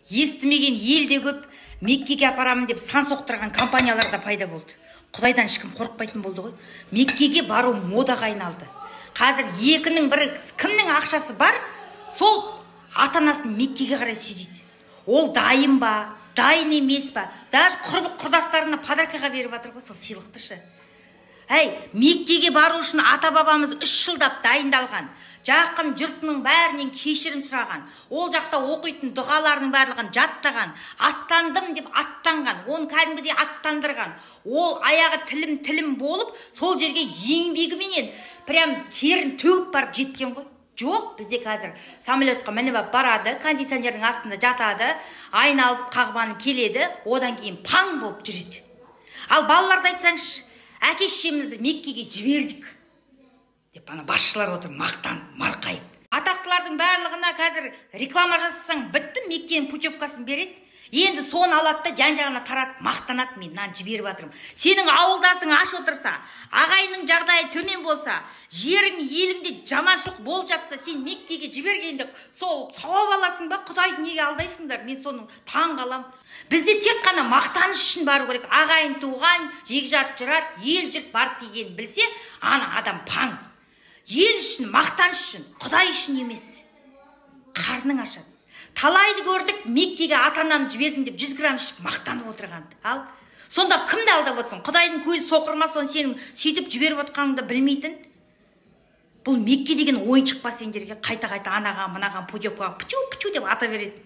естімеген елде көп, Меккеге апарамын деп сан соқтырған компаниялар да пайда болды. Құдайдан ешкім қорықпайтын болды ғой. Меккеге бару модаға айналды. Қазір екінің бірі кімнің ақшасы бар, сол ата-анасын Меккеге қарай сүйрейді. Ол дайын ба, дайын емес па? Даже құрдастарына подаркаға беріп жатыр ғой сол сыйлықты ше. Меккеге бару үшін ата-бабамыз 3 жылдап дайындалған. Жақын жұртының бәрінен кешірім сұраған. Ол жақта оқитын дұғаларының барлығын жаттаған. Аттандым деп аттанған. Оны кәдімгідей аттандырған. Ол аяғы тілім болып, сол жерге еңбегіменен прям терін төгіп барып жеткен ғой. Жоқ, бізде қазір самолетқа мініп барады, кондиционердің астында жатады, айналып қағбаны келеді, одан кейін паң болып жүреді. Ал балаларды айтсаңшы, әке-шешемізді Меккеге жібердік деп ана басшылар отыр мақтанып, марқайып. Атақтылардың барлығына қазір реклама жасасаң бітті, Меккенің путевкасын береді. Енді соны алады да жан-жағына таратып мақтанады, мен мынаны жіберіп жатырмын. Сенің ауылдасың аш отырса, ағайының жағдайы төмен болса, жерің еліңде жаманшылық болып жатса, сен Меккеге жібергенде сол сауап аласың ба? Құдайды неге алдайсыңдар? Мен соны таң қалам. Бізде тек қана мақтаныш үшін бару керек. Ағайын туған, жекжат жұрат, ел жұрт бар деген білсе, ана адам паң. Ел үшін, мақтаныш үшін, Құдай үшін емес. Қарның ашады. Талайды көрдік, Меккеге ата-анамды жібердім деп 100 грамм ішіп мақтанып отырғанды. Ал, сонда кімді алдап отырсың? Құдайдың көзі соқырма, соны сенің сөйтіп жіберіп отырғаныңды білмейтін. Бұл Мекке деген ойыншық па сендерге? Қайта-қайта анаған, мынаған путевкаға пучу деп ата береді.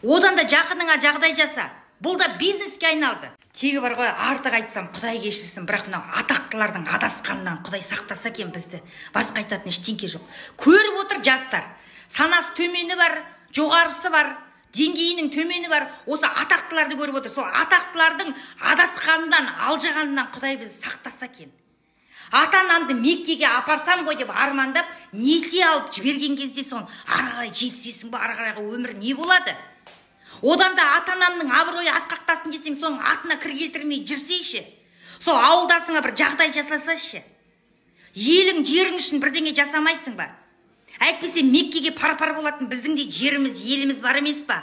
Одан да жақыныңа жағдай жаса. Бұл да бизнеске айналды. Тегі бар ғой, артық айтсам Құдай кешірсін, бірақ мынау атақтылардың адасқанынан Құдай сақтаса екен бізді. Басқа айтатын ештеңе жоқ. Көріп отыр жастар. Санасы төмені бар, жоғарысы бар, деңгейінің төмені бар. Осы атақтыларды көріп отыр. Сол атақтылардың адасқанынан, алжығанынан Құдай бізді сақтаса екен. Ата-анамды Меккеге апарсам ғой деп армандап, несие алып жіберген кезде сон ары қарай жетсесің ба, ары қарайғы өмір не болады? Одан да ата-анамның абыройы асқақтасын десең, соның атына кір келтірмей жүрсейші. Сол ауылдасыңа бір жағдай жасасайшы. Елің, жерің үшін бірдеңе жасамайсың ба? Әйтпесе Меккеге пар-пар болатын біздің де жеріміз, еліміз бар емес па?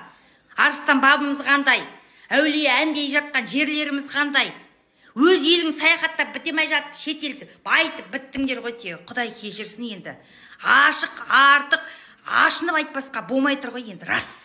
Арыстан бабымыз қандай? Әулие әмбие жатқан жерлеріміз қандай? Өз елің саяхаттап бітемей жатып, шетелді байтып біттіңдер ғой тегі. Құдай кешірсін енді. Ашық, артық, ашынып айтпасқа болмай тұр ғой енді, рас.